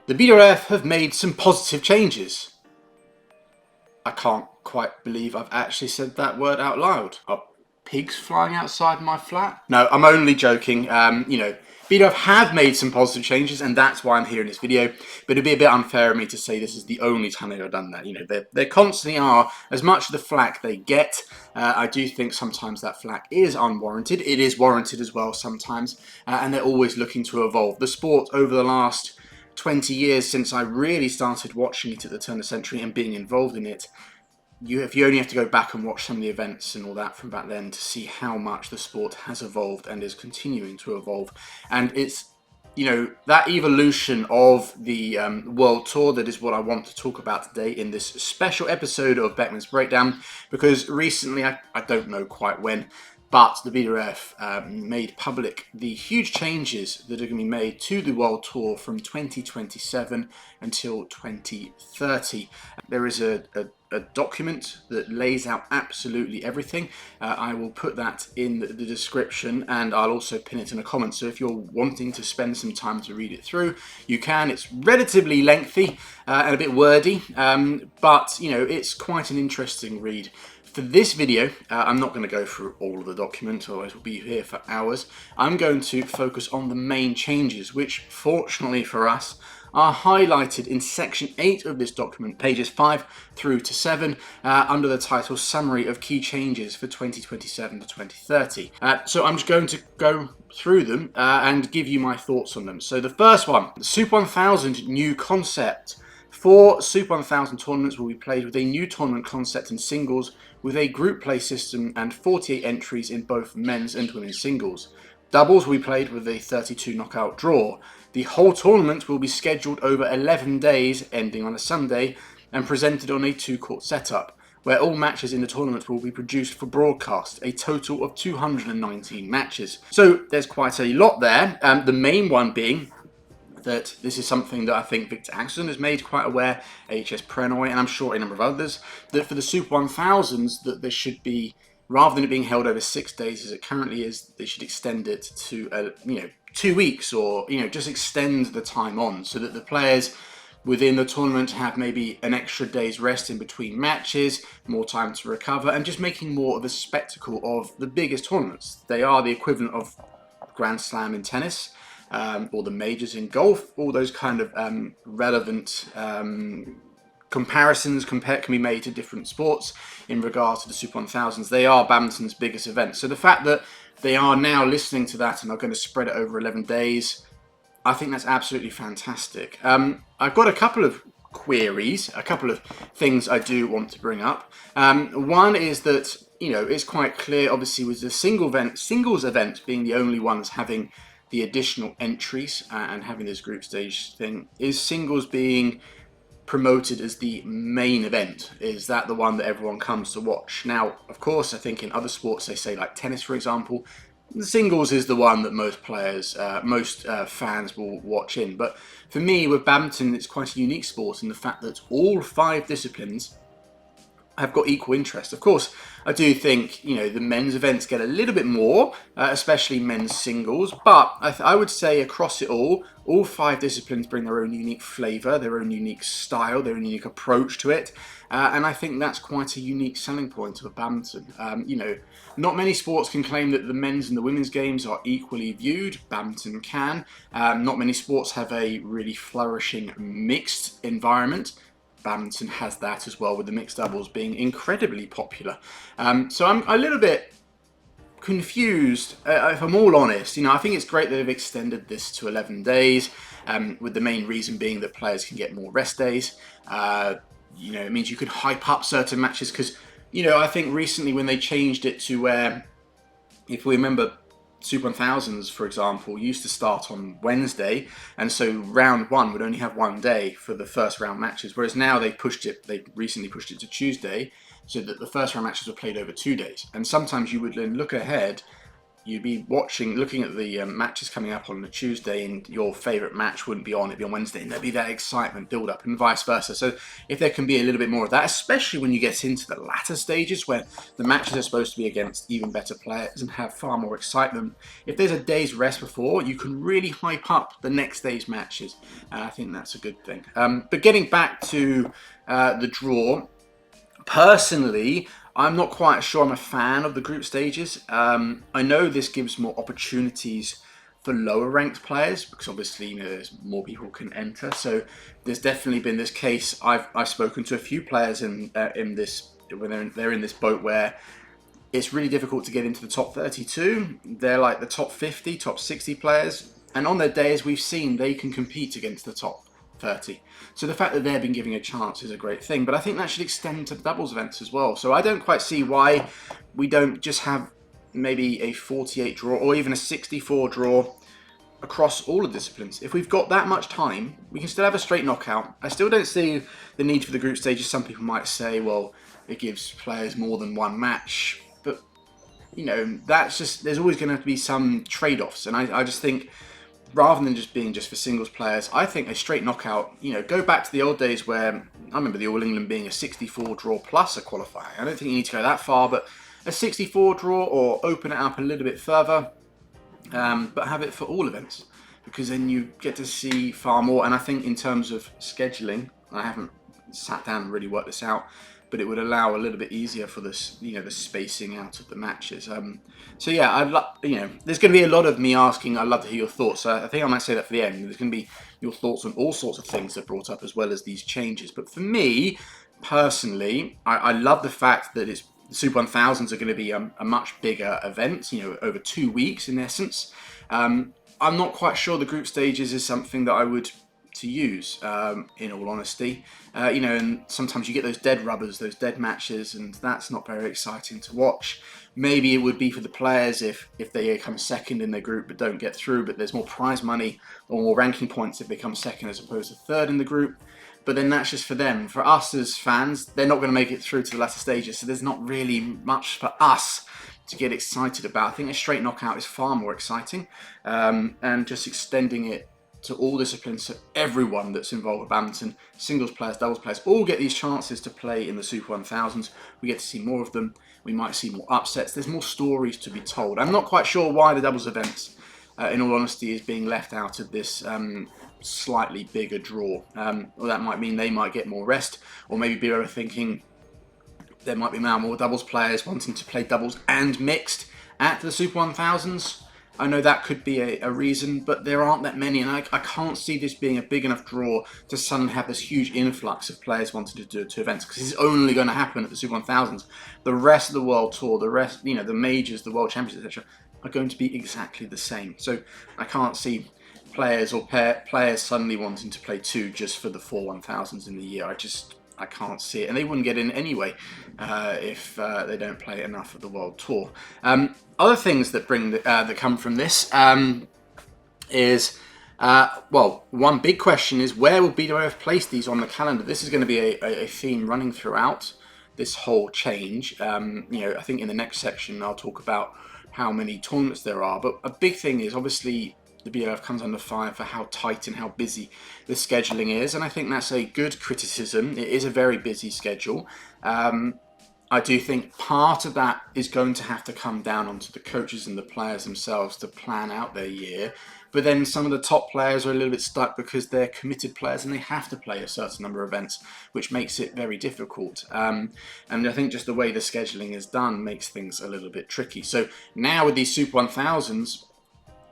The BWF have made some positive changes. I can't quite believe I've actually said that word out loud. Are pigs flying outside my flat? No, I'm only joking. BWF have made some positive changes, and that's why I'm here in this video. But it'd be a bit unfair of me to say this is the only time they've done that. They constantly are, as much of the flack they get. I do think sometimes that flack is unwarranted. It is warranted as well sometimes, and they're always looking to evolve. The sport over the last 20 years since I really started watching it at the turn of the century and being involved in it, if you only have to go back and watch some of the events and all that from back then to see how much the sport has evolved and is continuing to evolve. And it's, that evolution of the World Tour that is what I want to talk about today in this special episode of Beckman's Breakdown, because recently, I don't know quite when, but the BWF made public the huge changes that are going to be made to the World Tour from 2027 until 2030. There is a document that lays out absolutely everything. I will put that in the description, and I'll also pin it in a comment. So if you're wanting to spend some time to read it through, you can. It's relatively lengthy and a bit wordy, but it's quite an interesting read. For this video, I'm not going to go through all of the document, otherwise we'll be here for hours. I'm going to focus on the main changes, which fortunately for us are highlighted in section 8 of this document, pages 5 through to 7, under the title Summary of Key Changes for 2027 to 2030. So I'm just going to go through them and give you my thoughts on them. So the first one, the Super 1000 new concept. 4 Super 1000 tournaments will be played with a new tournament concept in singles, with a group play system and 48 entries in both men's and women's singles. Doubles will be played with a 32 knockout draw. The whole tournament will be scheduled over 11 days, ending on a Sunday, and presented on a 2-court setup, where all matches in the tournament will be produced for broadcast, a total of 219 matches. So there's quite a lot there, the main one being that this is something that I think Victor Axelsen has made quite aware, HS Prenoy, and I'm sure a number of others, that for the Super 1000s, that there should be, rather than it being held over 6 days as it currently is, they should extend it to 2 weeks, or just extend the time on, so that the players within the tournament have maybe an extra day's rest in between matches, more time to recover, and just making more of a spectacle of the biggest tournaments. They are the equivalent of Grand Slam in tennis, or the majors in golf. All those kind of relevant comparisons can be made to different sports in regards to the Super 1000s. They are badminton's biggest event. So the fact that they are now listening to that and are going to spread it over 11 days, I think that's absolutely fantastic. I've got a couple of queries, a couple of things I do want to bring up. One is that, it's quite clear, obviously, with the singles event being the only ones having the additional entries and having this group stage thing, is singles being promoted as the main event? Is that the one that everyone comes to watch? Now, of course, I think in other sports, they say like tennis, for example, the singles is the one that most players, fans will watch in. But for me, with badminton, it's quite a unique sport in the fact that all 5 disciplines have got equal interest. Of course, I do think, the men's events get a little bit more, especially men's singles, but I would say across it all 5 disciplines bring their own unique flavour, their own unique style, their own unique approach to it, and I think that's quite a unique selling point of badminton. Not many sports can claim that the men's and the women's games are equally viewed. Badminton can. Not many sports have a really flourishing mixed environment. Badminton has that as well, with the mixed doubles being incredibly popular. So I'm a little bit confused, if I'm all honest. I think it's great that they've extended this to 11 days, with the main reason being that players can get more rest days. It means you can hype up certain matches, because, I think recently when they changed it to where, if we remember, Super 1000s, for example, used to start on Wednesday, and so round 1 would only have 1 day for the first round matches, whereas now they recently pushed it to Tuesday, so that the first round matches were played over 2 days. And sometimes you would then look ahead you'd be looking at the matches coming up on a Tuesday, and your favourite match wouldn't be on, it'd be on Wednesday, and there'd be that excitement build up, and vice versa. So if there can be a little bit more of that, especially when you get into the latter stages where the matches are supposed to be against even better players and have far more excitement, if there's a day's rest before, you can really hype up the next day's matches, and I think that's a good thing. But getting back to the draw, personally, I'm not quite sure I'm a fan of the group stages. I know this gives more opportunities for lower ranked players because obviously, there's more people can enter. So there's definitely been this case. I've spoken to a few players in this when they're in this boat where it's really difficult to get into the top 32. They're like the top 50, top 60 players, and on their days we've seen they can compete against the top 30. So the fact that they've been giving a chance is a great thing, but I think that should extend to the doubles events as well. So I don't quite see why we don't just have maybe a 48 draw or even a 64 draw across all the disciplines. If we've got that much time, we can still have a straight knockout. I still don't see the need for the group stages. Some people might say, well, it gives players more than one match, but that's just, there's always going to be some trade-offs, and I just think, rather than just being just for singles players, I think a straight knockout, go back to the old days where I remember the All England being a 64 draw plus a qualifier. I don't think you need to go that far, but a 64 draw, or open it up a little bit further, but have it for all events, because then you get to see far more. And I think in terms of scheduling, I haven't sat down and really worked this out, but it would allow a little bit easier for this, the spacing out of the matches. So yeah, there's going to be a lot of me asking. I'd love to hear your thoughts. So I think I might say that for the end. There's going to be your thoughts on all sorts of things that are brought up, as well as these changes. But for me, personally, I love the fact that the Super 1000s are going to be a much bigger event, over 2 weeks in essence. I'm not quite sure the group stages is something that I would to use, in all honesty. And sometimes you get those dead rubbers, those dead matches, and that's not very exciting to watch. Maybe it would be for the players if they come second in their group but don't get through, but there's more prize money or more ranking points if they come second as opposed to third in the group. But then that's just for them. For us as fans, they're not going to make it through to the latter stages, so there's not really much for us to get excited about. I think a straight knockout is far more exciting, and just extending it to all disciplines, so everyone that's involved with badminton, singles players, doubles players, all get these chances to play in the Super 1000s. We get to see more of them. We might see more upsets. There's more stories to be told. I'm not quite sure why the doubles events, in all honesty, is being left out of this slightly bigger draw. Well, that might mean they might get more rest, or maybe BWF are thinking there might be now more doubles players wanting to play doubles and mixed at the Super 1000s. I know that could be a reason, but there aren't that many, and I can't see this being a big enough draw to suddenly have this huge influx of players wanting to do 2 events, because it's only going to happen at the Super 1000s. The rest of the World Tour, the rest, the majors, the World Championships, etc., are going to be exactly the same. So I can't see players or players suddenly wanting to play 2 just for the 4 1000s in the year. I can't see it, and they wouldn't get in anyway if they don't play enough of the World Tour. Other things that that come from this is, one big question is, where will BWF place these on the calendar? This is going to be a theme running throughout this whole change. I think in the next section I'll talk about how many tournaments there are, but a big thing is obviously the BWF comes under fire for how tight and how busy the scheduling is, and I think that's a good criticism. It is a very busy schedule. I do think part of that is going to have to come down onto the coaches and the players themselves to plan out their year, but then some of the top players are a little bit stuck because they're committed players and they have to play a certain number of events, which makes it very difficult. And I think just the way the scheduling is done makes things a little bit tricky. So now with these Super 1000s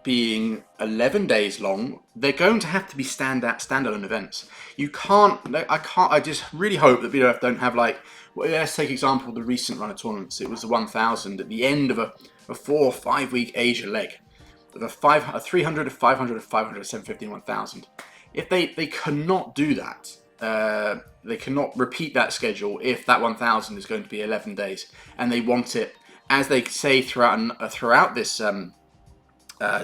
being 11 days long, they're going to have to be standalone events. I just really hope that BWF don't have, like, let's take example the recent run of tournaments. It was the 1000 at the end of a 4 or 5 week Asia leg of a 300, a 500, a 500, a 750, 1000. If they cannot do that, they cannot repeat that schedule if that 1000 is going to be 11 days, and they want it, as they say throughout this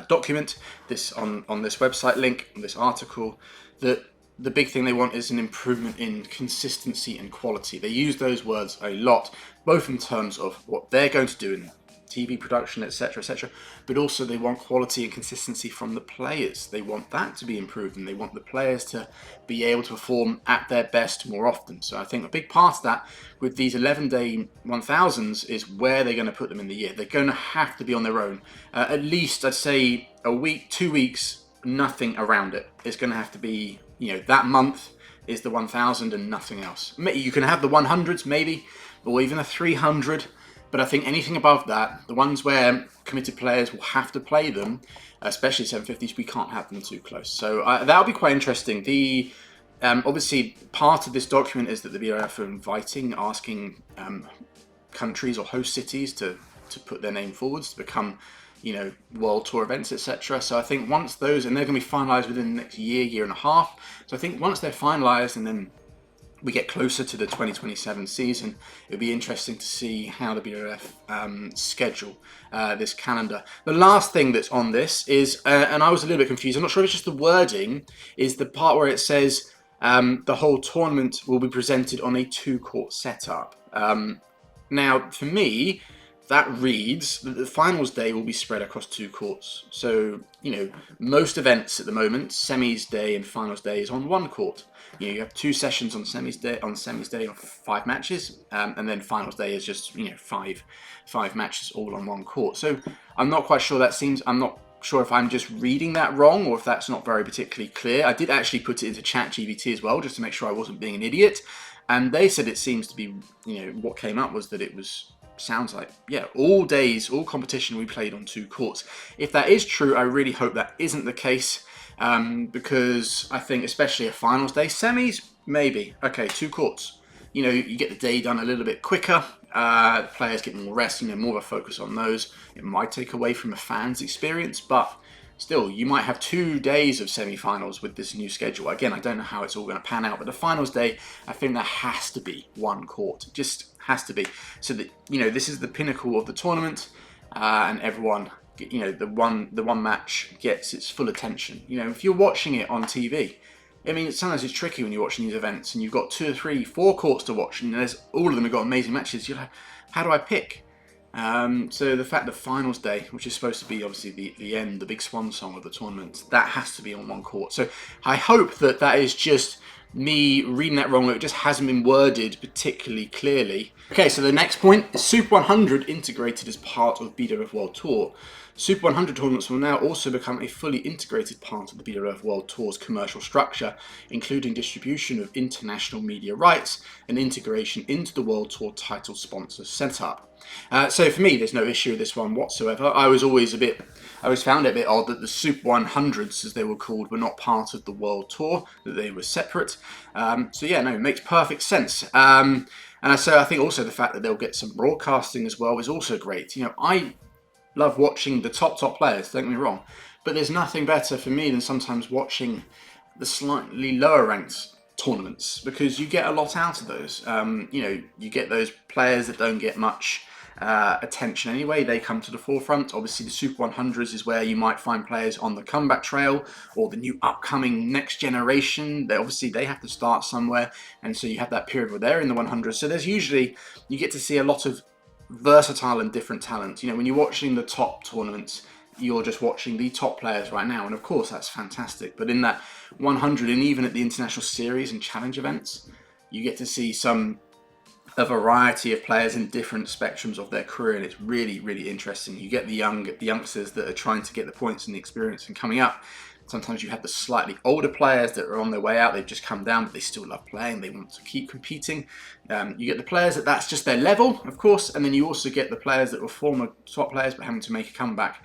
document, this on this website link, on this article, that the big thing they want is an improvement in consistency and quality. They use those words a lot, both in terms of what they're going to do in TV production, etc., etc. But also they want quality and consistency from the players. They want that to be improved, and they want the players to be able to perform at their best more often. So I think a big part of that with these 11-day 1000s is where they're going to put them in the year. They're going to have to be on their own. At least, I'd say, a week, 2 weeks, nothing around it. It's going to have to be, that month is the 1000 and nothing else. You can have the 100s maybe, or even a 300, but I think anything above that, the ones where committed players will have to play them, especially 750s, we can't have them too close. So that'll be quite interesting. Obviously, part of this document is that the BWF are asking countries or host cities to put their name forwards to become, World Tour events, etc. So I think once those, and they're going to be finalised within the next year and a half. So I think once they're finalised and then we get closer to the 2027 season, it'll be interesting to see how the BWF schedule this calendar. The last thing that's on this is, and I was a little bit confused, I'm not sure if it's just the wording, is the part where it says the whole tournament will be presented on a 2-court setup. Now, for me, that reads that the finals day will be spread across 2 courts. So, most events at the moment, semis day and finals day is on 1 court. You have 2 sessions on semis day of 5 matches, and then finals day is just, 5 matches all on 1 court. So I'm not quite sure I'm not sure if I'm just reading that wrong or if that's not very particularly clear. I did actually put it into ChatGPT as well, just to make sure I wasn't being an idiot. And they said it seems to be, what came up was that it sounds like, all days, all competition we played on 2 courts. If that is true, I really hope that isn't the case, because I think especially a finals day, semis, maybe. Okay, 2 courts. You get the day done a little bit quicker. The players get more rest, more of a focus on those. It might take away from a fan's experience, but still, you might have 2 days of semi-finals with this new schedule. Again, I don't know how it's all going to pan out, but the finals day, I think that has to be 1 court. It just has to be. So that, this is the pinnacle of the tournament, and everyone, the one match gets its full attention. If you're watching it on TV, sometimes it's tricky when you're watching these events and you've got 2 or 3, 4 courts to watch, and all of them have got amazing matches. You're like, how do I pick? So the fact that finals day, which is supposed to be obviously the end, the big swan song of the tournament, that has to be on 1 court. So I hope that is just me reading that wrong, or it just hasn't been worded particularly clearly. Okay, so the next point is Super 100 integrated as part of BWF World Tour. Super 100 tournaments will now also become a fully integrated part of the BWF World Tour's commercial structure, including distribution of international media rights and integration into the World Tour title sponsor setup. So for me, there's no issue with this one whatsoever. I always found it a bit odd that the Super 100s, as they were called, were not part of the World Tour, that they were separate. So yeah, no, it makes perfect sense. And so I think also the fact that they'll get some broadcasting as well is also great. I love watching the top players, don't get me wrong, but there's nothing better for me than sometimes watching the slightly lower ranked tournaments, because you get a lot out of those. You get those players that don't get much attention anyway, they come to the forefront. Obviously the Super 100s is where you might find players on the comeback trail, or the new upcoming next generation. They have to start somewhere, and so you have that period where they're in the 100s. So there's usually, you get to see a lot of versatile and different talent. When you're watching the top tournaments, you're just watching the top players right now, and of course that's fantastic. But in that 100, and even at the international series and challenge events, you get to see a variety of players in different spectrums of their career, and it's really, really interesting. You get the youngsters that are trying to get the points and the experience and coming up. Sometimes you have the slightly older players that are on their way out. They've just come down, but they still love playing. They want to keep competing. You get the players that's just their level, of course, and then you also get the players that were former top players but having to make a comeback.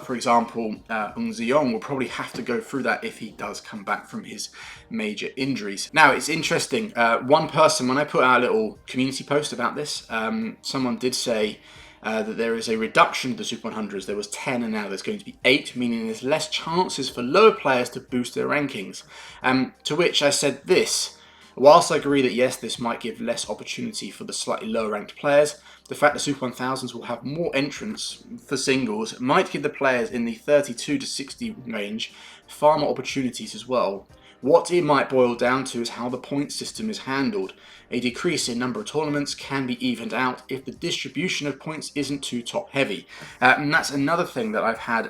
For example, Ung Zeong will probably have to go through that if he does come back from his major injuries. Now, it's interesting. One person, when I put out a little community post about this, someone did say that there is a reduction of the Super 100s. There was 10 and now there's going to be 8, meaning there's less chances for lower players to boost their rankings. To which I said this: whilst I agree that yes, this might give less opportunity for the slightly lower ranked players, the fact that Super 1000s will have more entrants for singles might give the players in the 32 to 60 range far more opportunities as well, What it might boil down to is how the point system is handled. A decrease in number of tournaments can be evened out if the distribution of points isn't too top heavy. And that's another thing that I've had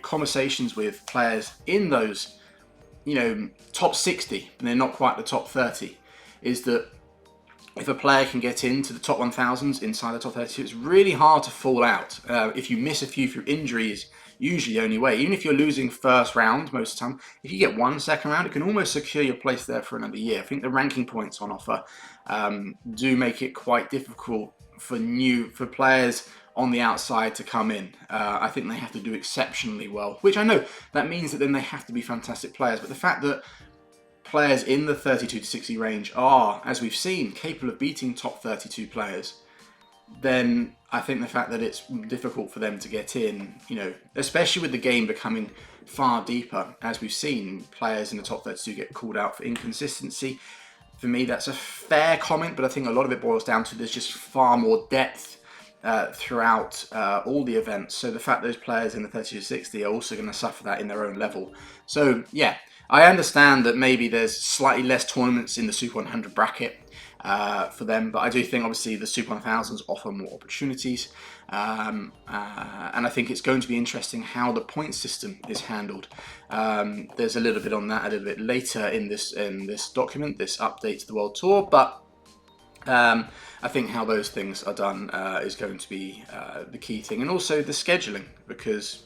conversations with players in those top 60, but they're not quite the top 30, is that if a player can get into the top 1000s inside the top 32, it's really hard to fall out. If you miss a few through injuries, usually the only way. Even if you're losing first round most of the time, if you get one second round, it can almost secure your place there for another year. I think the ranking points on offer do make it quite difficult for players on the outside to come in. I think they have to do exceptionally well, which I know that means that then they have to be fantastic players. But the fact that players in the 32 to 60 range are, as we've seen, capable of beating top 32 players, then I think the fact that it's difficult for them to get in, especially with the game becoming far deeper, as we've seen, players in the top 32 get called out for inconsistency. For me, that's a fair comment, but I think a lot of it boils down to there's just far more depth throughout all the events. So the fact those players in the 32 to 60 are also going to suffer that in their own level. So yeah, I understand that maybe there's slightly less tournaments in the Super 100 bracket for them, but I do think obviously the Super 1000s offer more opportunities, and I think it's going to be interesting how the point system is handled. There's a little bit on that a little bit later in this document, this update to the World Tour, but I think how those things are done is going to be the key thing, and also the scheduling, because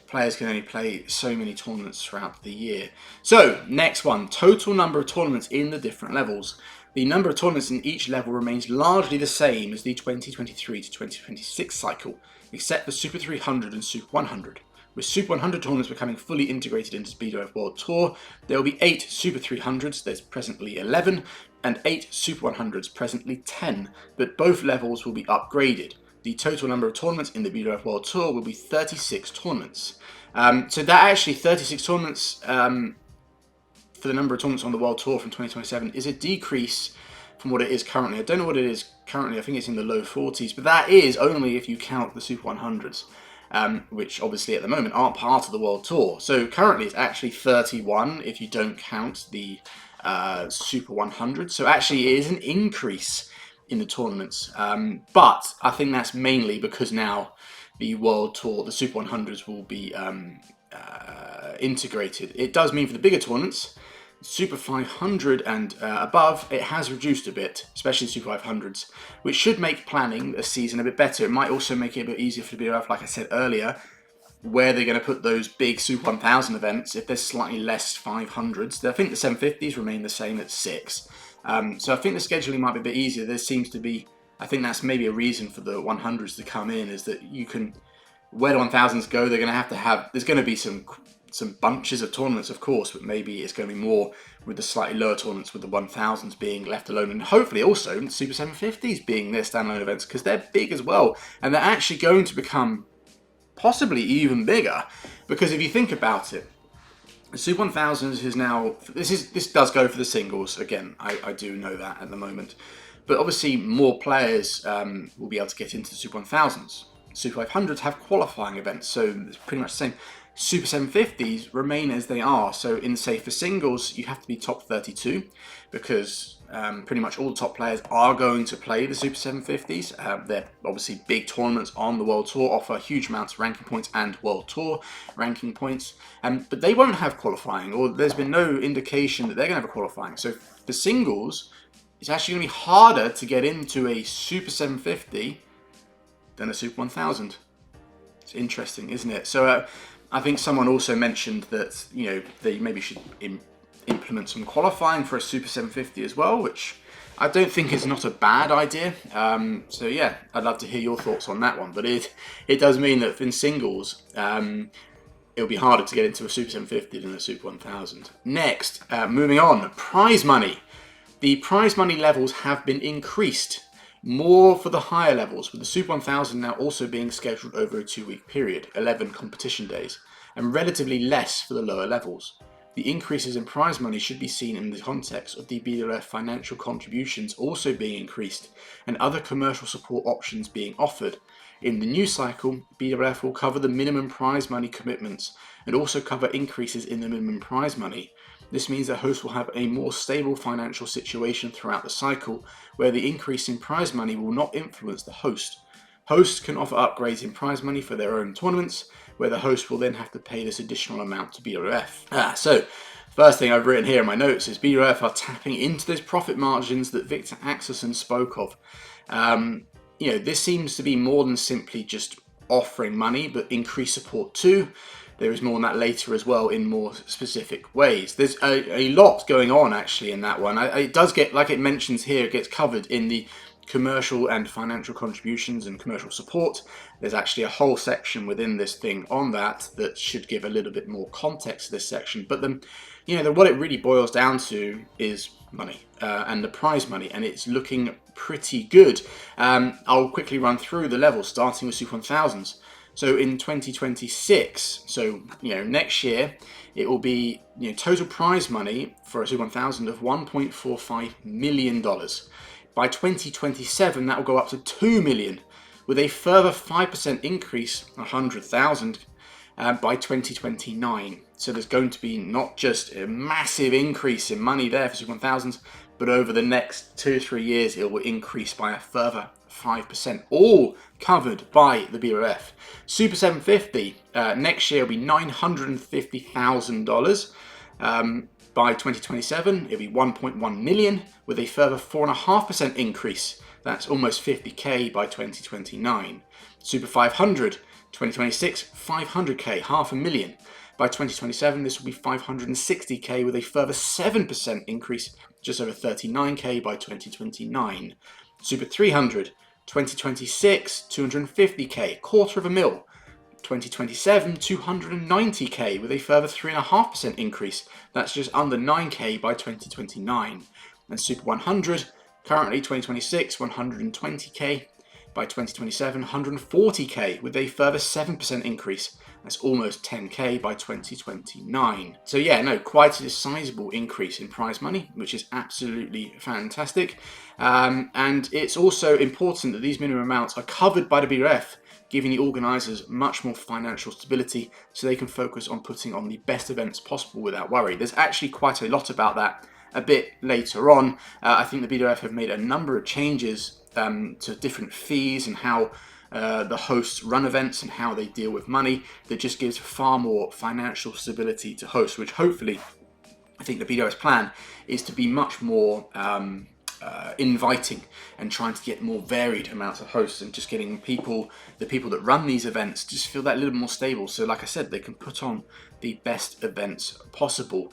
players can only play so many tournaments throughout the year. So next one, total number of tournaments in the different levels. The number of tournaments in each level remains largely the same as the 2023 to 2026 cycle, except for Super 300 and Super 100. With Super 100 tournaments becoming fully integrated into the BWF World Tour, there will be 8 Super 300s, there's presently 11, and 8 Super 100s, presently 10, but both levels will be upgraded. The total number of tournaments in the BWF World Tour will be 36 tournaments. So that actually 36 tournaments for the number of tournaments on the World Tour from 2027 is a decrease from what it is currently. I don't know what it is currently, I think it's in the low 40s, but that is only if you count the Super 100s, which obviously at the moment aren't part of the World Tour. So currently it's actually 31 if you don't count the Super 100. So actually it is an increase in the tournaments, but I think that's mainly because now the World Tour, the Super 100s will be integrated. It does mean for the bigger tournaments, Super 500 and above, it has reduced a bit, especially Super 500s, which should make planning a season a bit better. It might also make it a bit easier for the BWF, like I said earlier, where they're going to put those big Super 1000 events if there's slightly less 500s. I think the 750s remain the same at 6. So I think the scheduling might be a bit easier. There seems to be, I think that's maybe a reason for the 100s to come in, is that you can, where the 1000s go, they're going to have, there's going to be some bunches of tournaments, of course, but maybe it's going to be more with the slightly lower tournaments, with the 1000s being left alone, and hopefully also the Super 750s being their standalone events, because they're big as well, and they're actually going to become possibly even bigger, because if you think about it, the Super 1000s is now, this does go for the singles, again, I do know that at the moment, but obviously more players will be able to get into the Super 1000s. Super 500s have qualifying events, so it's pretty much the same. Super 750s remain as they are, so in say for singles you have to be top 32, because pretty much all the top players are going to play the Super 750s. They're obviously big tournaments on the World Tour, offer huge amounts of ranking points and World Tour ranking points, but they won't have qualifying, or there's been no indication that they're going to have a qualifying. So for singles, it's actually going to be harder to get into a Super 750 than a Super 1000. It's interesting, isn't it? So I think someone also mentioned that they maybe should implement some qualifying for a Super 750 as well, which I don't think is not a bad idea. So yeah, I'd love to hear your thoughts on that one. But it does mean that in singles, it'll be harder to get into a Super 750 than a Super 1000. Next, moving on, prize money. The prize money levels have been increased. More for the higher levels, with the Super 1000 now also being scheduled over a 2-week period, 11 competition days, and relatively less for the lower levels. The increases in prize money should be seen in the context of the BWF financial contributions also being increased, and other commercial support options being offered. In the new cycle, BWF will cover the minimum prize money commitments, and also cover increases in the minimum prize money. This means the host will have a more stable financial situation throughout the cycle, where the increase in prize money will not influence the host. Hosts can offer upgrades in prize money for their own tournaments, where the host will then have to pay this additional amount to BWF. So first thing I've written here in my notes is BWF are tapping into those profit margins that Victor Axelson spoke of. This seems to be more than simply just offering money, but increased support too. There is more on that later as well in more specific ways. There's a lot going on actually in that one. It does get, like it mentions here, it gets covered in the commercial and financial contributions and commercial support. There's actually a whole section within this thing on that should give a little bit more context to this section. But what it really boils down to is money and the prize money, and it's looking pretty good. I'll quickly run through the levels, starting with Super 1000s. So in 2026, so next year, it will be total prize money for a Super 1000 of $1.45 million. By 2027, that will go up to $2 million, with a further 5% increase, 100,000, by 2029. So there's going to be not just a massive increase in money there for Super 1000s, but over the next 2-3 years, it will increase by a further 5%, all covered by the BWF. Super 750 next year will be $950,000. By 2027, it'll be 1.1 million, with a further 4.5% increase. That's almost 50k by 2029. Super 500, 2026, 500k, $500,000. By 2027, this will be 560k, with a further 7% increase, just over 39k by 2029. Super 300, 2026, 250k, $250,000. 2027, 290k, with a further 3.5% increase. That's just under 9k by 2029. And Super 100, currently 2026, 120k. By 2027, 140k, with a further 7% increase. That's almost 10k by 2029. So quite a sizable increase in prize money, which is absolutely fantastic. And it's also important that these minimum amounts are covered by the BWF, giving the organisers much more financial stability so they can focus on putting on the best events possible without worry. There's actually quite a lot about that a bit later on. I think the BWF have made a number of changes to different fees and how the hosts run events and how they deal with money that just gives far more financial stability to hosts, which hopefully, I think the BWF's plan is to be much more inviting and trying to get more varied amounts of hosts and just getting the people that run these events just feel that a little more stable. So like I said, they can put on the best events possible.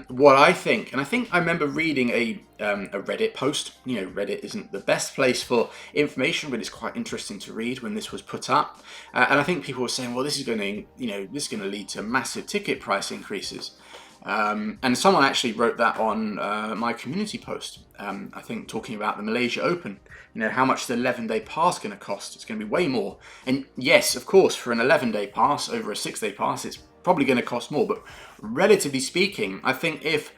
What I think, and I remember reading a Reddit post. Reddit isn't the best place for information, but it's quite interesting to read when this was put up. And I think people were saying, well, this is going to lead to massive ticket price increases. And someone actually wrote that on my community post, I think talking about the Malaysia Open, how much the 11-day pass going to cost. It's going to be way more. And yes, of course, for an 11-day pass over a 6-day pass, it's probably going to cost more. But relatively speaking, I think if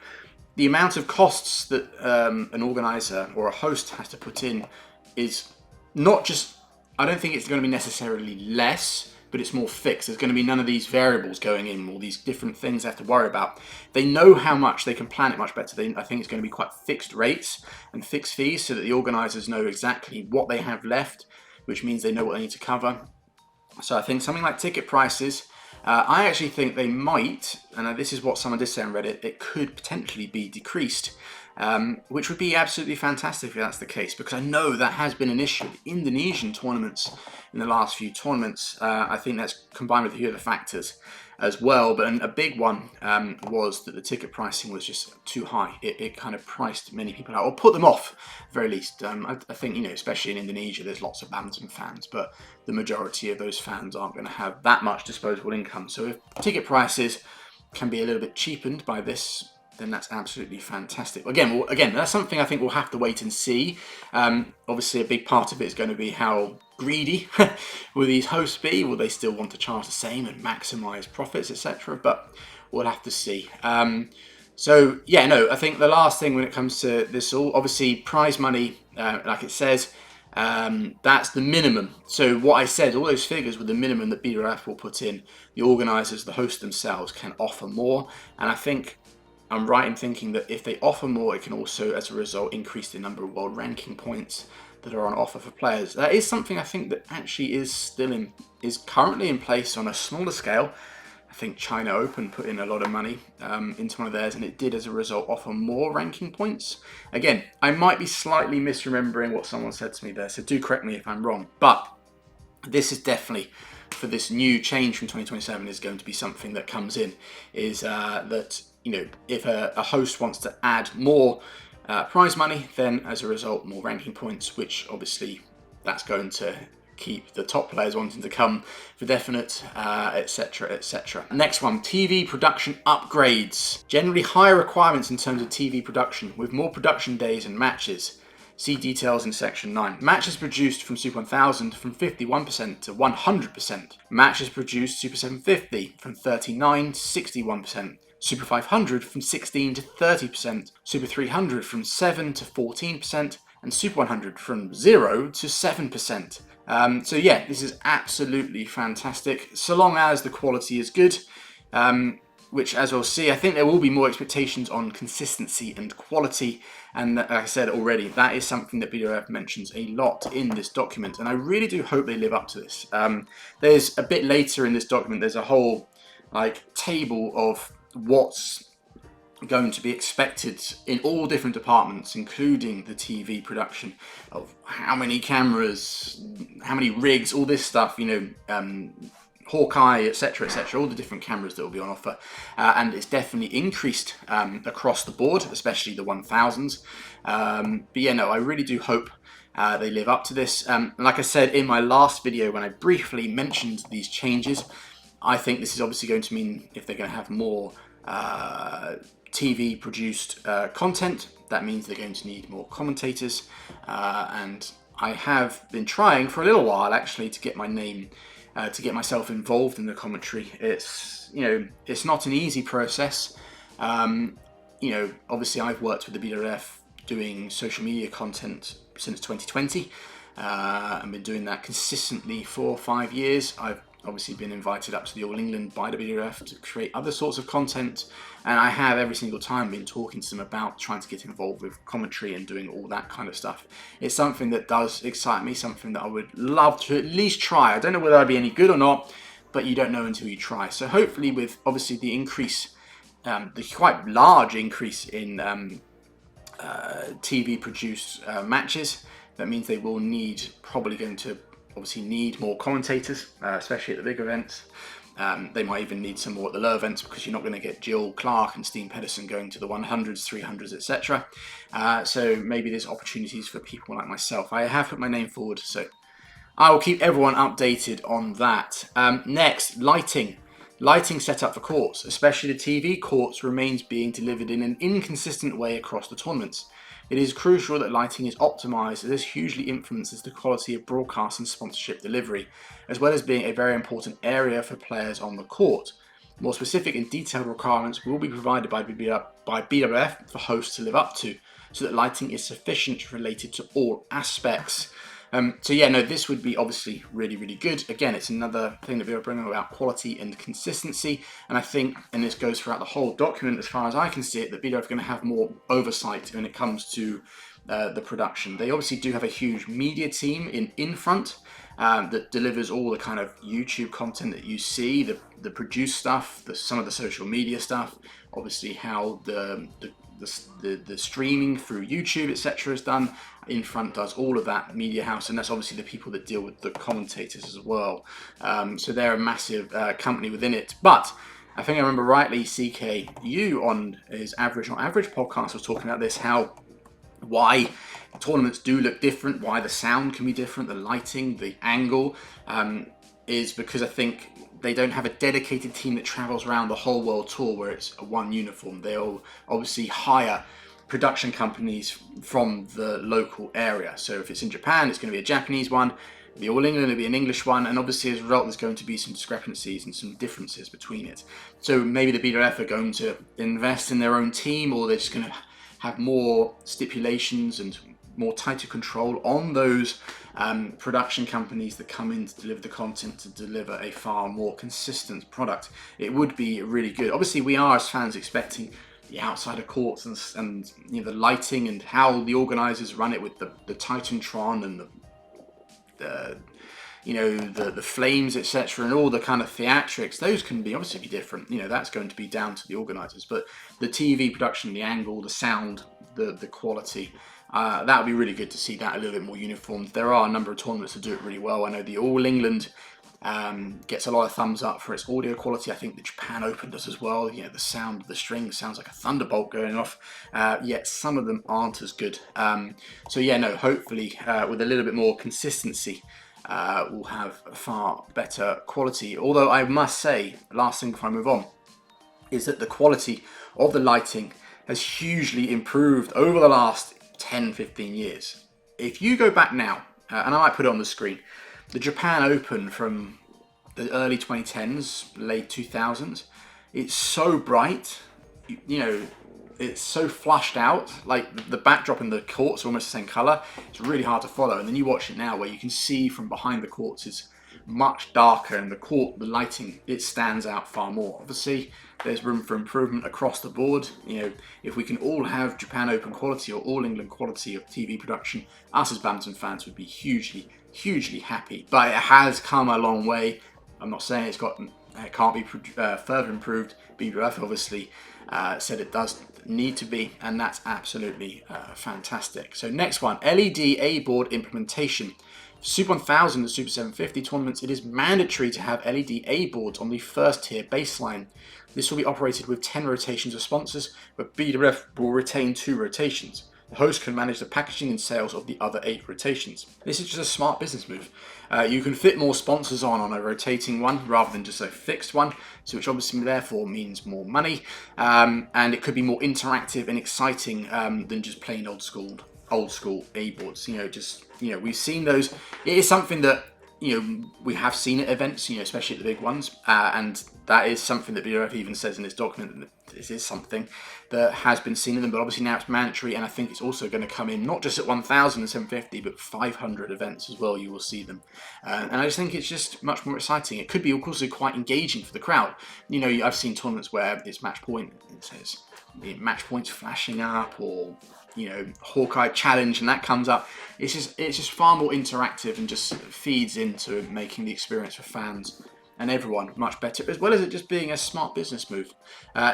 the amount of costs that an organizer or a host has to put in is not just, I don't think it's going to be necessarily less, but it's more fixed. There's going to be none of these variables going in, all these different things they have to worry about. They know how much, they can plan it much better. I think it's going to be quite fixed rates and fixed fees so that the organisers know exactly what they have left, which means they know what they need to cover. So I think something like ticket prices, I actually think they might, and this is what someone did say on Reddit, it could potentially be decreased, which would be absolutely fantastic if that's the case, because I know that has been an issue. Indonesian tournaments in the last few tournaments, I think that's combined with a few other factors as well, but a big one was that the ticket pricing was just too high. It kind of priced many people out, or put them off, at the very least. I think, especially in Indonesia, there's lots of badminton fans, but the majority of those fans aren't going to have that much disposable income. So if ticket prices can be a little bit cheapened by this, then that's absolutely fantastic. Again, that's something I think we'll have to wait and see. Obviously, a big part of it is going to be how greedy will these hosts be? Will they still want to charge the same and maximize profits, etc.? But we'll have to see. I think the last thing when it comes to this all, obviously, prize money, like it says, that's the minimum. So what I said, all those figures were the minimum that BWF will put in. The organisers, the hosts themselves, can offer more, and I think I'm right in thinking that if they offer more, it can also, as a result, increase the number of world ranking points that are on offer for players. That is something I think that actually is currently in place on a smaller scale. I think China Open put in a lot of money into one of theirs, and it did, as a result, offer more ranking points. Again, I might be slightly misremembering what someone said to me there, so do correct me if I'm wrong. But this is definitely, for this new change from 2027, is going to be something that comes in, is that, you know, if a host wants to add more prize money, then as a result more ranking points, which obviously that's going to keep the top players wanting to come for definite, etc, etc. Next one, TV production upgrades. Generally higher requirements in terms of TV production, with more production days and matches. See details in section 9. Matches produced from Super 1000 from 51% to 100%. Matches produced Super 750 from 39 to 61%. Super 500 from 16 to 30%. Super 300 from 7 to 14%. And Super 100 from 0 to 7%. So yeah, this is absolutely fantastic, so long as the quality is good. Which, as we'll see, I think there will be more expectations on consistency and quality. And like I said already, that is something that BWF mentions a lot in this document. And I really do hope they live up to this. There's a bit later in this document, there's a whole table of what's going to be expected in all different departments, including the TV production, of how many cameras, how many rigs, all this stuff, you know, Hawkeye, etc, etc, all the different cameras that will be on offer, and it's definitely increased across the board, especially the 1000s. But yeah, no, I really do hope they live up to this. Like I said in my last video when I briefly mentioned these changes, I think this is obviously going to mean if they're going to have more TV produced content, that means they're going to need more commentators, and I have been trying for a little while actually to get my name, to get myself involved in the commentary. It's, you know, it's not an easy process. You know, obviously I've worked with the BWF doing social media content since 2020. I've been doing that consistently for 5 years. I've obviously been invited up to the All England by the BWF to create other sorts of content, and I have every single time been talking to them about trying to get involved with commentary and doing all that kind of stuff. It's something that does excite me, something that I would love to at least try. I don't know whether I'd be any good or not, but you don't know until you try. So hopefully, with obviously the increase, the quite large increase in TV produced matches, that means they will need, probably going to obviously need more commentators, especially at the big events. They might even need some more at the low events, because you're not going to get Jill Clark and Steen Pedersen going to the 100s, 300s, etc. So maybe there's opportunities for people like myself. I have put my name forward, so I will keep everyone updated on that. Next, lighting. Lighting set up for courts, especially the TV courts, remains being delivered in an inconsistent way across the tournaments. It is crucial that lighting is optimised, as this hugely influences the quality of broadcast and sponsorship delivery, as well as being a very important area for players on the court. More specific and detailed requirements will be provided by BWF for hosts to live up to, so that lighting is sufficient related to all aspects. So yeah, no, this would be obviously really, really good. Again, it's another thing that we are bringing about quality and consistency. And I think, and this goes throughout the whole document as far as I can see it, that BWF are going to have more oversight when it comes to the production. They obviously do have a huge media team in front that delivers all the kind of YouTube content that you see, the produced stuff, some of the social media stuff, obviously how the streaming through YouTube, etc. is done. In front does all of that media house, and that's obviously the people that deal with the commentators as well. So they're a massive company within it. But I think I remember rightly, CKU on his Average Not Average podcast was talking about this, why tournaments do look different, why the sound can be different, the lighting, the angle, is because I think they don't have a dedicated team that travels around the whole world tour where it's one uniform. They'll obviously hire production companies from the local area. So if it's in Japan, it's going to be a Japanese one. The All England will be an English one, and obviously as a result there's going to be some discrepancies and some differences between it. So maybe the BWF are going to invest in their own team, or they're just going to have more stipulations and more tighter control on those production companies that come in to deliver the content, to deliver a far more consistent product. It would be really good. Obviously we are as fans expecting the outside of courts and you know, the lighting and how the organisers run it with the Titantron and the you know, the flames, etc., and all the kind of theatrics, those can be obviously be different. You know, that's going to be down to the organisers. But the TV production, the angle, the sound, the quality, that would be really good to see that a little bit more uniformed. There are a number of tournaments that do it really well. I know the All England gets a lot of thumbs up for its audio quality. I think the Japan Open does as well. You know, the sound of the string sounds like a thunderbolt going off. Yet some of them aren't as good. So yeah, no, hopefully with a little bit more consistency, will have far better quality. Although I must say, last thing before I move on, is that the quality of the lighting has hugely improved over the last 10-15 years. If you go back now, and I might put it on the screen, the Japan Open from the early 2010s, late 2000s, it's so bright, you know, it's so flushed out, like the backdrop and the courts are almost the same colour. It's really hard to follow. And then you watch it now where you can see from behind the courts is much darker, and the lighting, it stands out far more. Obviously, there's room for improvement across the board. You know, if we can all have Japan Open quality or All England quality of TV production, us as badminton fans would be hugely, hugely happy. But it has come a long way. I'm not saying it can't be further improved. BWF obviously said it does need to be, and that's absolutely fantastic. So next one, LED A-board implementation. Super 1000 and Super 750 tournaments, it is mandatory to have LED A-boards on the first tier baseline. This will be operated with 10 rotations of sponsors, but BWF will retain 2 rotations. The host can manage the packaging and sales of the other 8 rotations. This is just a smart business move. You can fit more sponsors on a rotating one rather than just a fixed one, so which obviously therefore means more money, and it could be more interactive and exciting than just plain old school A-boards. You know, we've seen those. It is something that, you know, we have seen at events, you know, especially at the big ones, and that is something that BWF even says in this document, that this is something that has been seen in them, but obviously now it's mandatory, and I think it's also going to come in not just at 1000 and 750, but 500 events as well. You will see them, and I just think it's just much more exciting. It could be also quite engaging for the crowd. You know, I've seen tournaments where it's match point, it says match points flashing up, or you know, Hawkeye challenge, and that comes up. It's just far more interactive and just feeds into making the experience for fans and everyone much better, as well as it just being a smart business move.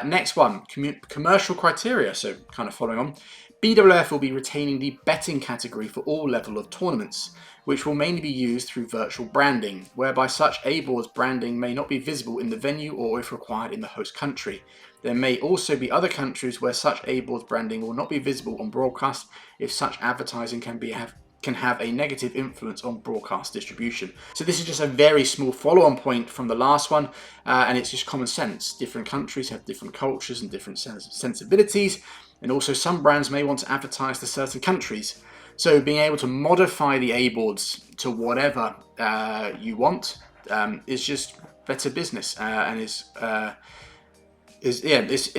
Next one, commercial criteria. So kind of following on, BWF will be retaining the betting category for all level of tournaments, which will mainly be used through virtual branding, whereby such A-boards branding may not be visible in the venue or, if required, in the host country. There may also be other countries where such A-boards branding will not be visible on broadcast if such advertising can have a negative influence on broadcast distribution. So this is just a very small follow-on point from the last one, and it's just common sense. Different countries have different cultures and different sensibilities, and also some brands may want to advertise to certain countries. So being able to modify the A-boards to whatever you want is just better business, and is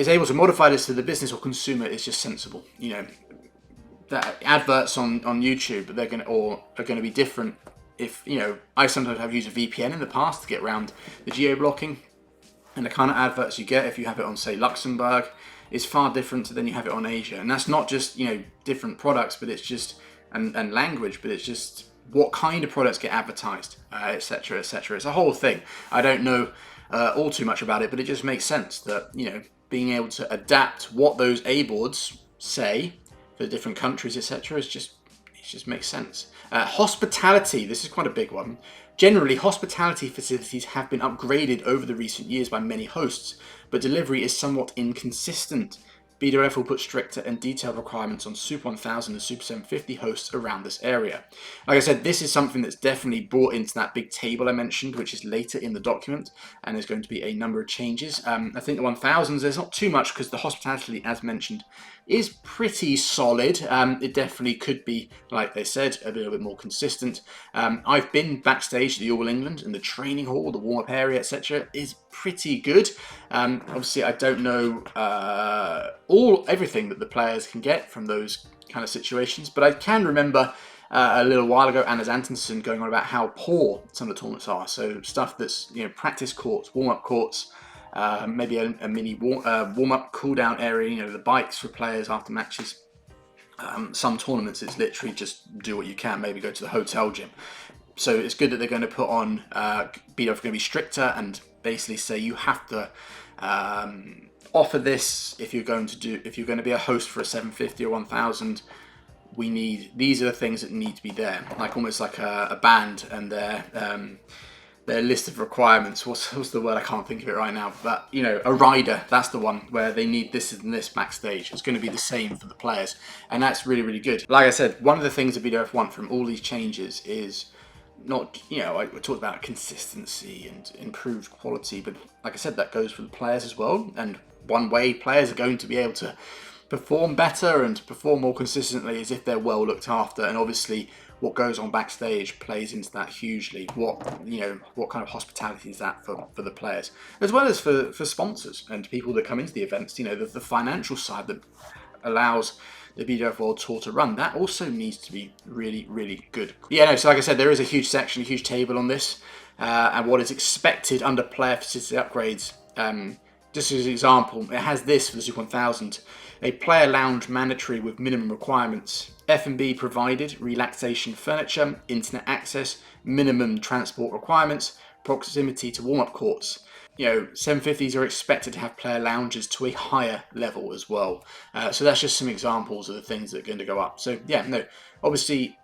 able to modify this to the business or consumer is just sensible. You know, that adverts on YouTube, are going to be different. If, you know, I sometimes have used a VPN in the past to get around the geo-blocking, and the kind of adverts you get if you have it on, say, Luxembourg, is far different than you have it on Asia. And that's not just, you know, different products, but it's just and language, but it's just what kind of products get advertised, etc., etc. It's a whole thing. I don't know all too much about it, but it just makes sense that, you know, being able to adapt what those A-boards say for different countries, etc., it just makes sense. Hospitality, this is quite a big one. Generally, hospitality facilities have been upgraded over the recent years by many hosts, but delivery is somewhat inconsistent. BWF will put stricter and detailed requirements on Super 1000 and Super 750 hosts around this area. Like I said, this is something that's definitely brought into that big table I mentioned, which is later in the document, and there's going to be a number of changes. I think the 1000s, there's not too much because the hospitality, as mentioned, is pretty solid. It definitely could be, like they said, a little bit more consistent. I've been backstage at the All England, and the training hall, the warm-up area, etc., is pretty good. Obviously, I don't know everything that the players can get from those kind of situations, but I can remember a little while ago Anders Antonsen going on about how poor some of the tournaments are. So stuff that's, you know, practice courts, warm-up courts, maybe a mini warm-up, cool-down area, you know, the bikes for players after matches. Some tournaments it's literally just do what you can, maybe go to the hotel gym. So it's good that they're going to put on, BWF are going to be stricter and basically say you have to offer this if you're going to be a host for a 750 or 1000. These are the things that need to be there, like almost like a band and their list of requirements. What's the word? I can't think of it right now. But, you know, a rider, that's the one where they need this and this backstage. It's going to be the same for the players. And that's really, really good. Like I said, one of the things that BWF want from all these changes is not, you know, we talked about consistency and improved quality. But like I said, that goes for the players as well. And one way players are going to be able to perform better and perform more consistently is if they're well looked after. And obviously what goes on backstage plays into that hugely. What kind of hospitality is that for the players, as well as for sponsors and people that come into the events. You know, the financial side that allows the BWF World Tour to run, that also needs to be really, really good. Yeah, no, so like I said, there is a huge section, a huge table on this, and what is expected under player facility upgrades. Just as an example, it has this for the Super 1000. A player lounge mandatory with minimum requirements. F&B provided, relaxation furniture, internet access, minimum transport requirements, proximity to warm-up courts. You know, 750s are expected to have player lounges to a higher level as well. So that's just some examples of the things that are going to go up. So yeah, no, obviously,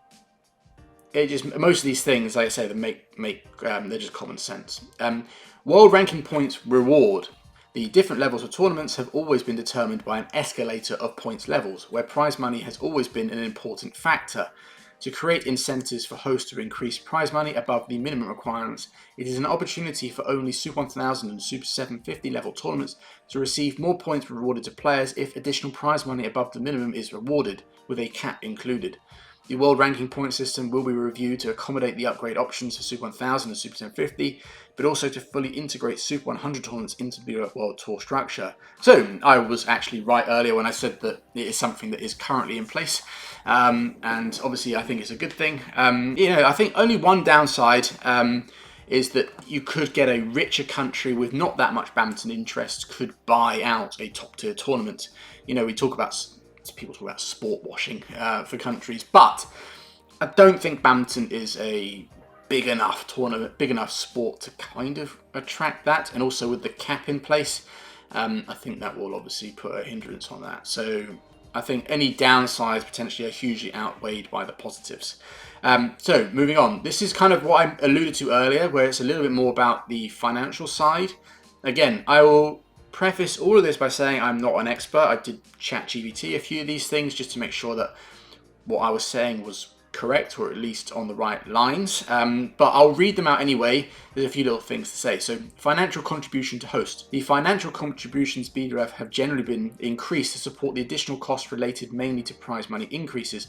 most of these things, like I say, they're just common sense. World ranking points reward. The different levels of tournaments have always been determined by an escalator of points levels, where prize money has always been an important factor. To create incentives for hosts to increase prize money above the minimum requirements, it is an opportunity for only Super 1000 and Super 750 level tournaments to receive more points rewarded to players if additional prize money above the minimum is rewarded, with a cap included. The world ranking point system will be reviewed to accommodate the upgrade options for Super 1000 and Super 750, but also to fully integrate Super 100 tournaments into the World Tour structure. So I was actually right earlier when I said that it is something that is currently in place, and obviously I think it's a good thing. You know, I think only one downside is that you could get a richer country with not that much badminton interest could buy out a top tier tournament. You know, people talk about sport washing for countries, but I don't think badminton is a big enough tournament, big enough sport to kind of attract that. And also with the cap in place, I think that will obviously put a hindrance on that. So I think any downsides potentially are hugely outweighed by the positives. So moving on, this is kind of what I alluded to earlier, where it's a little bit more about the financial side. Again, I will preface all of this by saying I'm not an expert. I did ChatGPT a few of these things just to make sure that what I was saying was correct, or at least on the right lines. But I'll read them out anyway. There's a few little things to say. So, financial contribution to host. The financial contributions BWF have generally been increased to support the additional costs related mainly to prize money increases,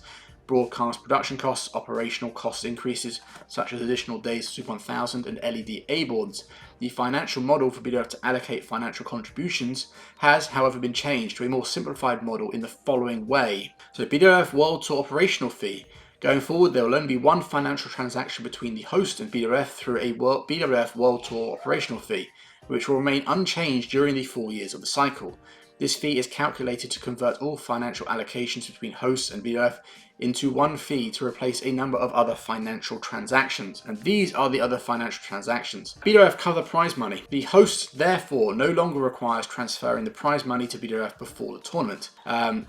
broadcast production costs, operational cost increases, such as additional days of Super 1000 and LED A-boards. The financial model for BWF to allocate financial contributions has, however, been changed to a more simplified model in the following way. So, BWF World Tour operational fee. Going forward, there will only be one financial transaction between the host and BWF through a BWF World Tour operational fee, which will remain unchanged during the 4 years of the cycle. This fee is calculated to convert all financial allocations between hosts and BWF into one fee to replace a number of other financial transactions. And these are the other financial transactions. BWF cover prize money. The host therefore no longer requires transferring the prize money to BWF before the tournament.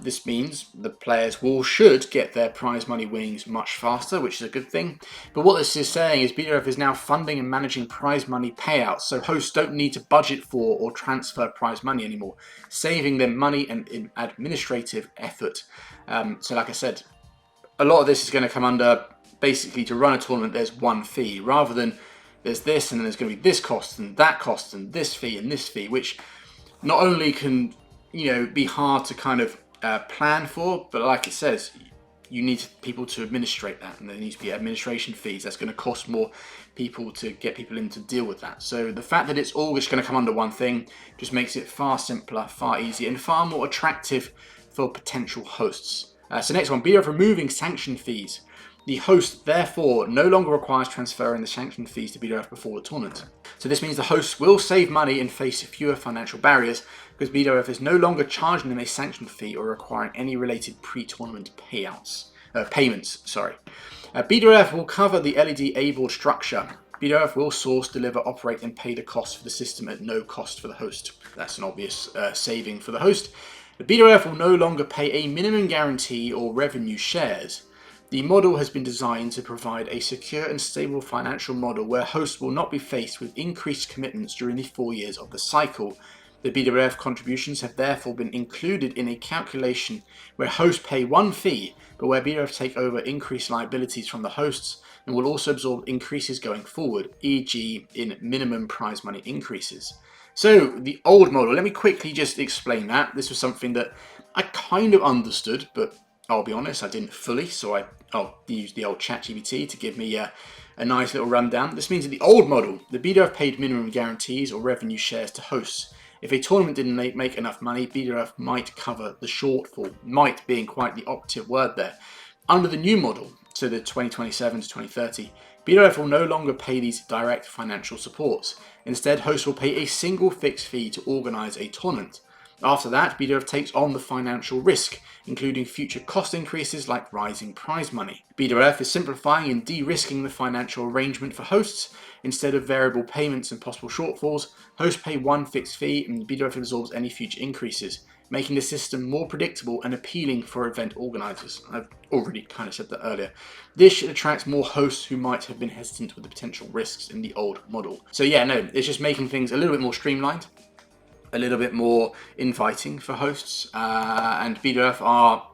This means the players should get their prize money winnings much faster, which is a good thing. But what this is saying is BWF is now funding and managing prize money payouts, so hosts don't need to budget for or transfer prize money anymore, saving them money and in administrative effort. So like I said, a lot of this is going to come under, basically, to run a tournament, there's one fee, rather than there's this and then there's going to be this cost and that cost and this fee, which not only can, you know, be hard to kind of plan for, but like it says, you need people to administrate that, and there needs to be administration fees. That's going to cost more people to get people in to deal with that. So the fact that it's all just going to come under one thing just makes it far simpler, far easier, and far more attractive for potential hosts. So next one, BWF removing sanction fees. The host therefore no longer requires transferring the sanction fees to BWF before the tournament. So this means the hosts will save money and face fewer financial barriers because BWF is no longer charging them a sanction fee or requiring any related pre-tournament payments. BWF will cover the LED A-board structure. BWF will source, deliver, operate and pay the costs for the system at no cost for the host. That's an obvious saving for the host. The BWF will no longer pay a minimum guarantee or revenue shares. The model has been designed to provide a secure and stable financial model where hosts will not be faced with increased commitments during the 4 years of the cycle. The BWF contributions have therefore been included in a calculation where hosts pay one fee, but where BWF take over increased liabilities from the hosts and will also absorb increases going forward, e.g. in minimum prize money increases. So the old model, let me quickly just explain that. This was something that I kind of understood, but I'll be honest, I didn't fully, so I'll use the old ChatGPT to give me a nice little rundown. This means that the old model, the BWF paid minimum guarantees or revenue shares to hosts. If a tournament didn't make enough money, BWF might cover the shortfall, might being quite the operative word there. Under the new model, so the 2027 to 2030, BWF will no longer pay these direct financial supports. Instead, hosts will pay a single fixed fee to organise a tournament. After that, BWF takes on the financial risk, including future cost increases like rising prize money. BWF is simplifying and de-risking the financial arrangement for hosts. Instead of variable payments and possible shortfalls, hosts pay one fixed fee and BWF absorbs any future increases, making the system more predictable and appealing for event organisers. I've already kind of said that earlier. This should attract more hosts who might have been hesitant with the potential risks in the old model. So yeah, no, it's just making things a little bit more streamlined, a little bit more inviting for hosts, and BWF are,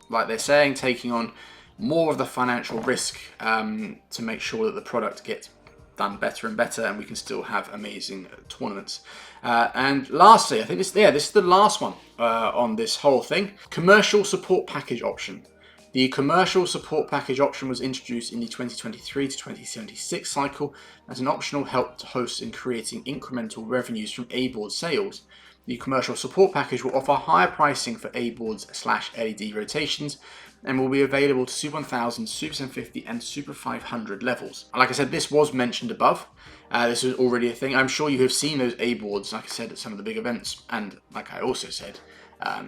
like they're saying, taking on more of the financial risk to make sure that the product gets done better and better and we can still have amazing tournaments. And lastly, I think this is the last one on this whole thing, commercial support package option. The commercial support package option was introduced in the 2023 to 2076 cycle as an optional help to hosts in creating incremental revenues from A-board sales. The commercial support package will offer higher pricing for A-boards/LED rotations and will be available to Super 1000, Super 750 and Super 500 levels. Like I said, this was mentioned above. This is already a thing. I'm sure you have seen those A-boards, like I said, at some of the big events. And like I also said,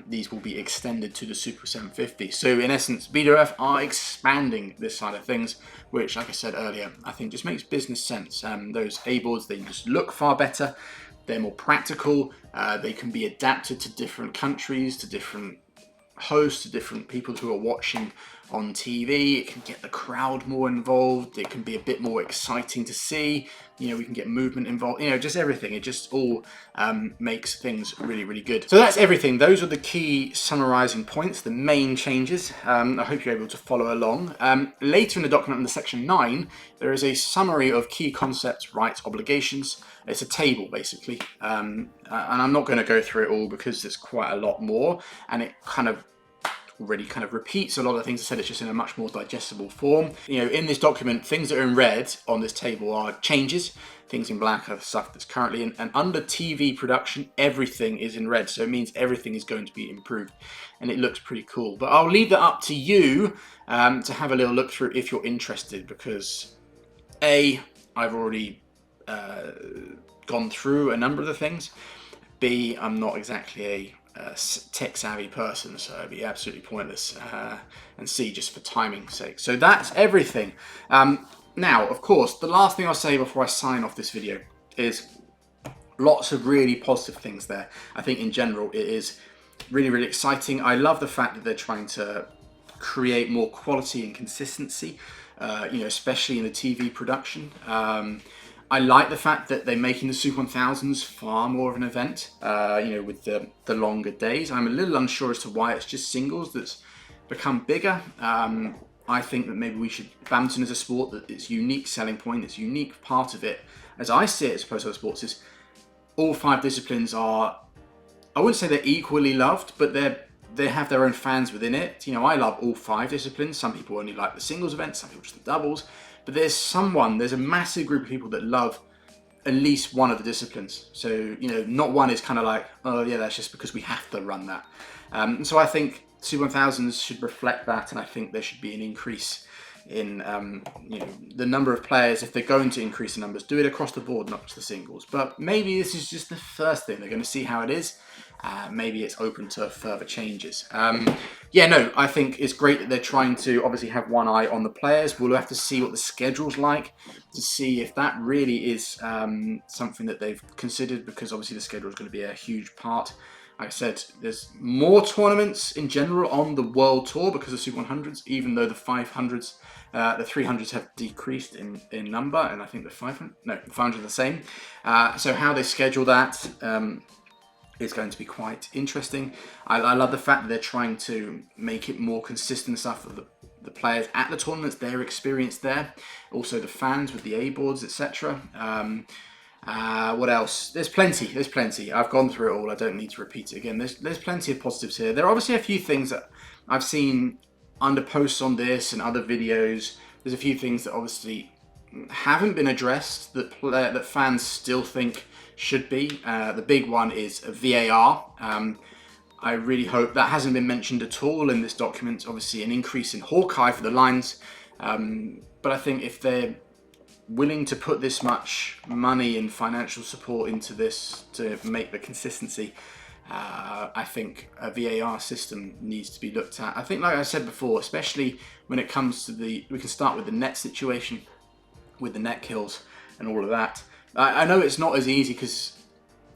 these will be extended to the Super 750. So in essence, BWF are expanding this side of things, which, like I said earlier, I think just makes business sense. Those A-boards, they just look far better. They're more practical. They can be adapted to different countries, to different hosts, to different people who are watching on TV. It can get the crowd more involved. It can be a bit more exciting to see. You know, we can get movement involved. You know, just everything. It just all makes things really, really good. So that's everything. Those are the key summarizing points, the main changes. I hope you're able to follow along. Later in the document, in the section 9, there is a summary of key concepts, rights, obligations. It's a table, basically. And I'm not going to go through it all because there's quite a lot more. And it already repeats a lot of things I said. It's just in a much more digestible form. You know, in this document, things that are in red on this table are changes. Things in black are stuff that's currently in. And under TV production, everything is in red. So it means everything is going to be improved. And it looks pretty cool. But I'll leave that up to you to have a little look through if you're interested. Because A, I've already gone through a number of the things. B, I'm not exactly a tech savvy person, so it'd be absolutely pointless. And C, just for timing's sake. So that's everything. Now, of course, the last thing I'll say before I sign off this video is lots of really positive things there. I think in general it is really, really exciting. I love the fact that they're trying to create more quality and consistency, you know, especially in the TV production. I like the fact that they're making the Super 1000s far more of an event, you know, with the longer days. I'm a little unsure as to why it's just singles that's become bigger. I think that maybe we should, badminton as a sport, that its unique selling point, its unique part of it, as I see it as opposed to other sports, is all 5 disciplines are, I wouldn't say they're equally loved, but they have their own fans within it. You know, I love all 5 disciplines. Some people only like the singles events, some people just the doubles. But there's a massive group of people that love at least one of the disciplines. So, you know, not one is kind of like, oh yeah, that's just because we have to run that. And so I think Super 1000s should reflect that, and I think there should be an increase in the number of players. If they're going to increase the numbers, do it across the board, not just the singles. But maybe this is just the first thing. They're going to see how it is. Maybe it's open to further changes. I think it's great that they're trying to obviously have one eye on the players. We'll have to see what the schedule's like to see if that really is something that they've considered, because obviously the schedule is going to be a huge part. Like I said, there's more tournaments in general on the World Tour because of Super 100s, even though the 500s, the 300s have decreased in number, and I think the 500 are the same. So how they schedule that is going to be quite interesting. I love the fact that they're trying to make it more consistent stuff for the players at the tournaments, their experience there, also the fans with the A boards, etc. What else? There's plenty. I've gone through it all. I don't need to repeat it again. There's plenty of positives here. There are obviously a few things that I've seen under posts on this and other videos. There's a few things that obviously haven't been addressed that fans still think should be. The big one is VAR. I really hope that hasn't been mentioned at all in this document. Obviously, an increase in Hawkeye for the lines. But I think if they're willing to put this much money and financial support into this to make the consistency, I think a VAR system needs to be looked at. I think, like I said before, especially when it comes to we can start with the net situation, with the net kills and all of that. I know it's not as easy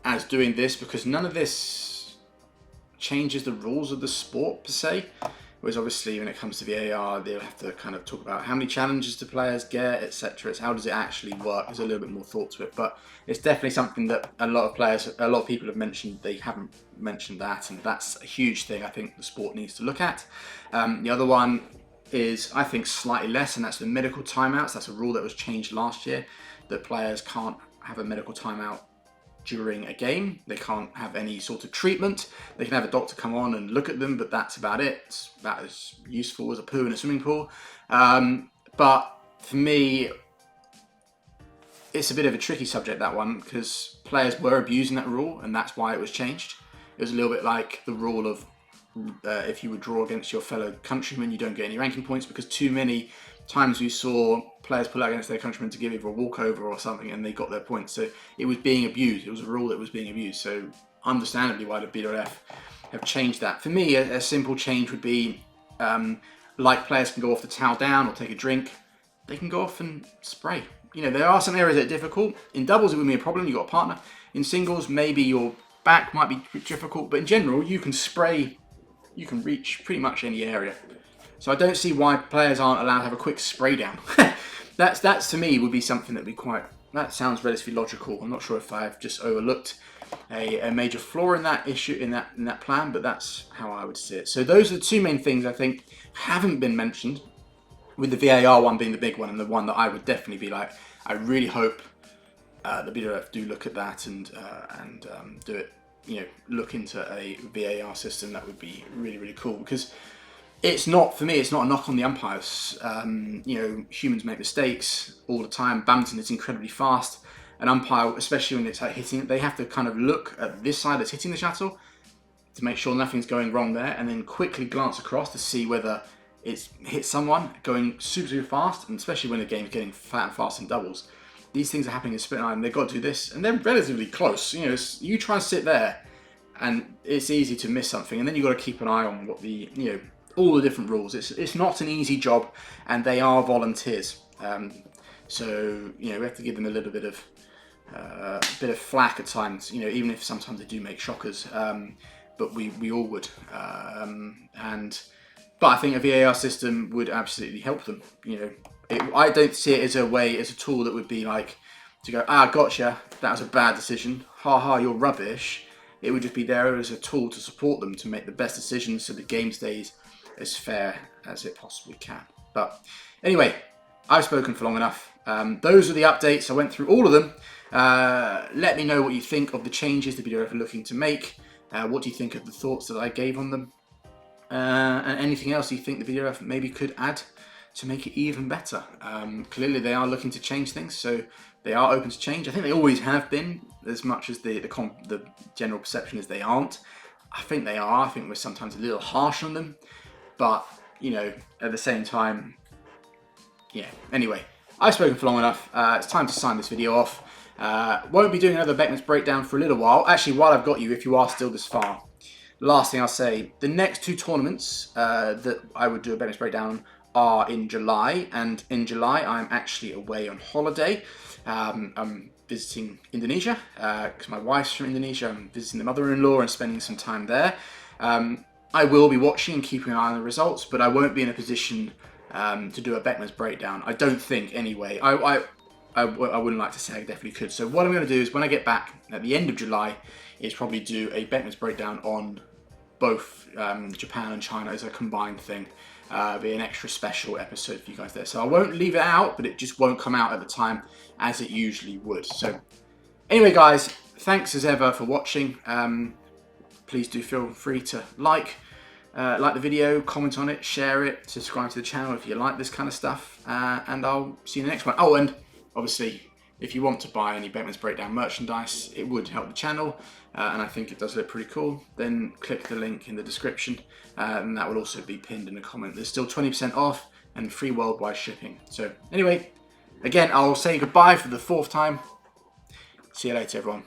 as doing this, because none of this changes the rules of the sport per se. Whereas obviously when it comes to VAR, they'll have to kind of talk about how many challenges do players get, etc. It's how does it actually work? There's a little bit more thought to it, but it's definitely something that a lot of people have mentioned. They haven't mentioned that, and that's a huge thing I think the sport needs to look at. The other one is, I think, slightly less, and that's the medical timeouts. That's a rule that was changed last year, that players can't have a medical timeout during a game. They can't have any sort of treatment. They can have a doctor come on and look at them, but that's about it. It's about as useful as a poo in a swimming pool. But for me, it's a bit of a tricky subject, that one, because players were abusing that rule, and that's why it was changed. It was a little bit like the rule of if you would draw against your fellow countrymen, you don't get any ranking points, because too many times we saw players pull out against their countrymen to give either a walkover or something, and they got their points. So it was being abused. It was a rule that was being abused. So understandably why the BWF have changed that. For me, a simple change would be, like players can go off the towel down or take a drink, they can go off and spray. There are some areas that are difficult. In doubles, it would be a problem. You've got a partner. In singles, maybe your back might be difficult, but in general, you can spray. You can reach pretty much any area. So I don't see why players aren't allowed to have a quick spray down. That's to me would be something that sounds relatively logical. I'm not sure if I've just overlooked a major flaw in that issue, in that plan, but that's how I would see it. So those are the two main things I think haven't been mentioned, with the VAR one being the big one, and the one that I would definitely be like, I really hope the BWF do look at that and do it. Look into a VAR system. That would be really, really cool, because it's not, for me, it's not a knock on the umpires. Humans make mistakes all the time. Badminton is incredibly fast. An umpire, especially when it's hitting it, they have to kind of look at this side that's hitting the shuttle to make sure nothing's going wrong there, and then quickly glance across to see whether it's hit someone, going super, super fast, and especially when the game's getting fat and fast in doubles. These things are happening in split line, they've got to do this, and they're relatively close. You try and sit there, and it's easy to miss something, and then you've got to keep an eye on what all the different rules. It's not an easy job, and they are volunteers. So we have to give them a little bit of flack at times. Even if sometimes they do make shockers, but we all would. But I think a VAR system would absolutely help them. I don't see it as a tool that would be like to go, gotcha, that was a bad decision. Ha ha, you're rubbish. It would just be there as a tool to support them to make the best decisions so the game stays as fair as it possibly can. But anyway, I've spoken for long enough. Those are the updates. I went through all of them. Let me know what you think of the changes the BWF are looking to make. What do you think of the thoughts that I gave on them? And anything else you think the BWF maybe could add to make it even better. Clearly they are looking to change things, so they are open to change. I think they always have been, as much as the general perception is they aren't. I think they are. I think we're sometimes a little harsh on them, but at the same time, yeah, anyway, I've spoken for long enough. It's time to sign this video off. Won't be doing another Beckman's breakdown for a little while. Actually, while I've got you, if you are still this far, last thing I'll say, the next 2 tournaments that I would do a Beckman's breakdown are in July, and in July I'm actually away on holiday. I'm visiting Indonesia because my wife's from Indonesia. I'm visiting the mother-in-law and spending some time there. I will be watching and keeping an eye on the results, but I won't be in a position to do a Beckman's breakdown. I don't think, anyway. I wouldn't like to say I definitely could. So what I'm going to do is when I get back at the end of July is probably do a Beckman's breakdown on both Japan and China as a combined thing. Be an extra special episode for you guys there. So I won't leave it out, but it just won't come out at the time as it usually would. So anyway, guys, thanks as ever for watching. Please do feel free to like the video, comment on it, share it, subscribe to the channel if you like this kind of stuff, and I'll see you in the next one. Oh, and obviously, if you want to buy any Beckman's Breakdown merchandise, it would help the channel, and I think it does look pretty cool, then click the link in the description, and that will also be pinned in a comment. There's still 20% off and free worldwide shipping. So anyway, again, I'll say goodbye for the 4th time. See you later, everyone.